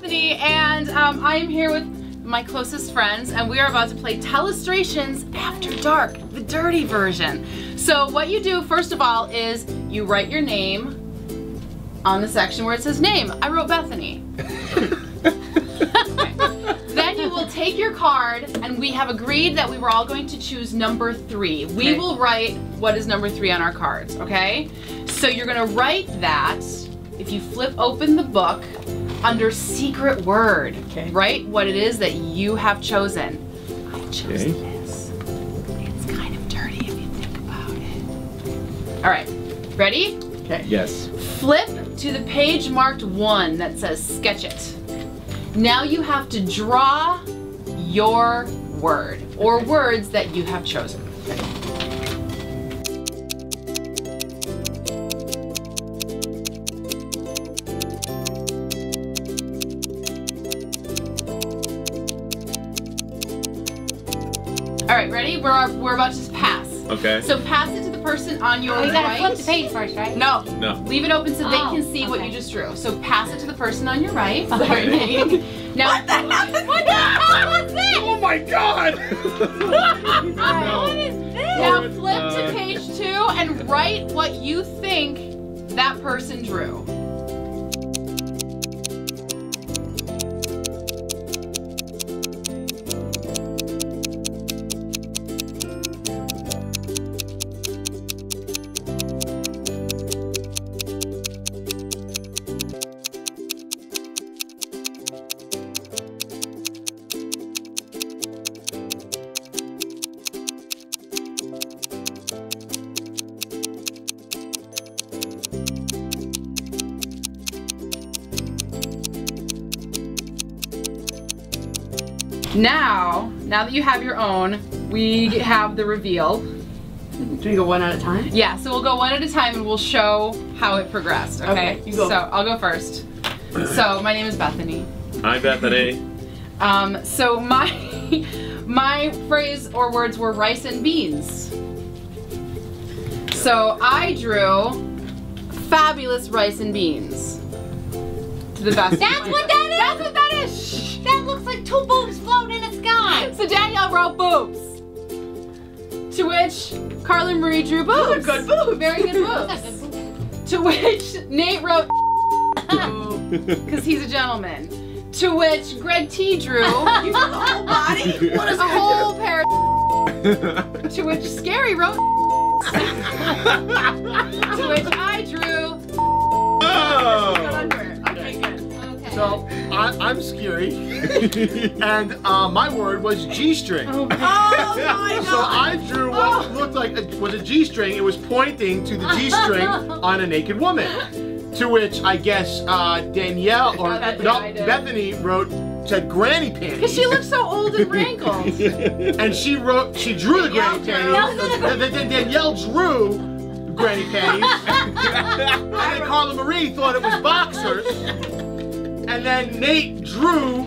Bethany, and I am here with my closest friends, and we are about to play Telestrations After Dark, the dirty version. So what you do, first of all, is you write your name on the section where it says name. I wrote Bethany. Then you will take your card, and we have agreed that we were all going to choose number 3. We will write what is number 3 on our cards, okay? So you're gonna write that. If you flip open the book, under secret word, write what it is that you have chosen. I chose this. It's kind of dirty if you think about it. All right, ready? Okay. Yes. Flip to the page marked 1 that says sketch it. Now you have to draw your word or words that you have chosen. All right, ready? We're about to pass. Okay. So pass it to the person on your right. You gotta flip the page first, right? No. No. Leave it open so they can see what you just drew. So pass it to the person on your right. Sorry, Nate. Now, what the hell was this? Oh my God! What is this? Now flip to page 2 and write what you think that person drew. Now that you have your own, we have the reveal. Do we go one at a time? Yeah, so we'll go one at a time and we'll show how it progressed, okay? You go. So I'll go first. So my name is Bethany. Hi, Bethany. So my phrase or words were rice and beans. So I drew fabulous rice and beans. To the best. That's what that is? That's what that is! Shh. That looks like 2 boobs floating in the sky. So Danielle wrote boobs. To which Carla Marie drew boobs. Good boobs. Very good boobs. To which Nate wrote because he's a gentleman. To which Greg T drew You drew the whole body? What is a whole pair of to which Scary wrote to which I drew Oh! Okay, good. Okay. So I'm Scary, and my word was G-string. Oh my God. So I drew what looked like was a G-string. It was pointing to the G-string on a naked woman. To which I guess Danielle or Bethany said granny panties. because she looks so old and wrinkled. And she drew the granny panties. Then Danielle drew granny panties. And then Carla Marie thought it was boxers. And then Nate drew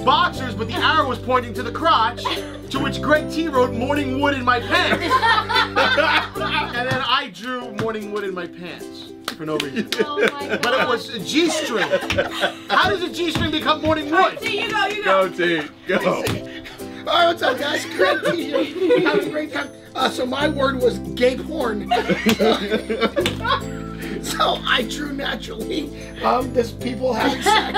boxers, but the arrow was pointing to the crotch. To which Greg T wrote morning wood in my pants. And then I drew morning wood in my pants. For no reason. Oh my God. But it was a G-string. How does a G-string become morning wood? See, you go. Go, T. Go. Alright, what's up, guys? Greg T here. Having a great time. So my word was gay porn. So I drew naturally this people having sex.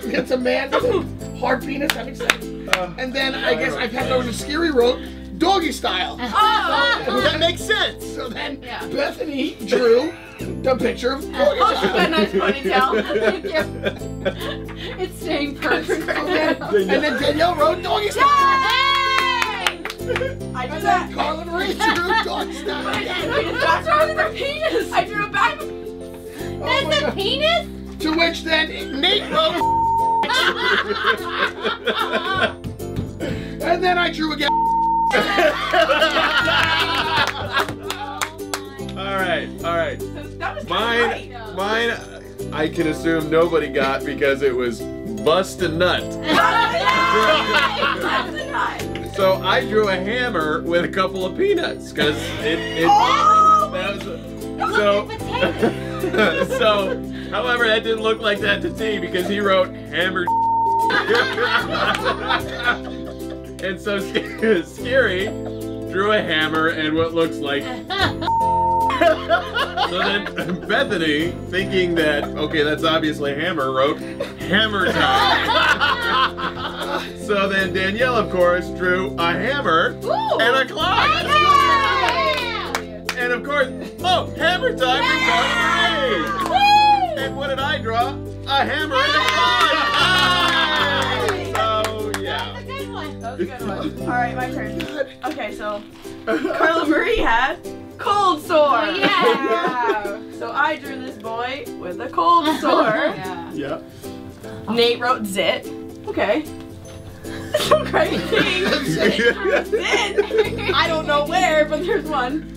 It's a man with a hard penis having sex. And then I guess I passed over to Scary wrote doggy style. Well, that makes sense. So then Bethany drew the picture of doggy Oh, she's got a style. nice ponytail. Thank you. It's staying perfect. And then Danielle wrote doggy style. I drew And that. then Carla Marie drew doggy style. What's wrong with her penis? I drew it back. That's my a God. penis? To which then Nate wrote. And then I drew again. All right. That was great. Mine, I can assume nobody got because it was bust a nut. That's a nut. So I drew a hammer with a couple of peanuts because it Oh! that was Look at potatoes. So, however, that didn't look like that to T because he wrote hammered. And so Scary drew a hammer and what looks like. So then Bethany, thinking that, okay, that's obviously hammer, wrote hammer time. So then Danielle, of course, drew a hammer and a clock. And of course, oh, hammer time for Carla Marie. And what did I draw? A hammer and a clock. So, yeah. That's a good one. That was a good one. Alright, my turn. Okay, so Carla Marie had cold sore. Oh, yeah. So I drew this boy with a cold sore. Yeah. Nate wrote zit. Okay. So Craig King drew zit. I don't know where, but there's one.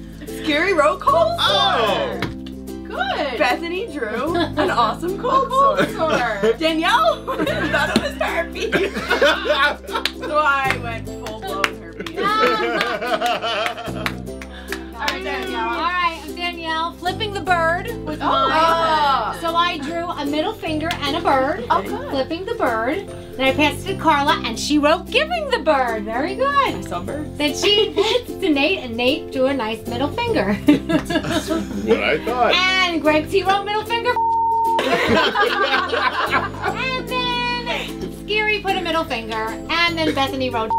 Scary wrote cold sore. Oh! Good. Bethany drew an awesome cold sore. Danielle thought it was herpes. So I went full blown herpes. Alright, I'm Danielle, flipping the bird with mine. Oh. So I drew a middle finger and a bird, flipping the bird. Then I passed it to Carla, and she wrote giving the bird. Very good. I saw birds. Then she passed it to Nate, and Nate drew a nice middle finger. What I thought. And Greg T wrote middle finger. And then Scary put a middle finger, and then Bethany wrote.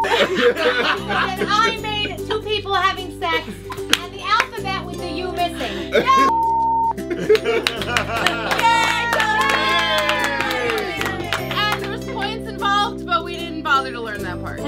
And I made two people having sex, and the alphabet with the U missing. And there was points involved, but we didn't bother to learn that part.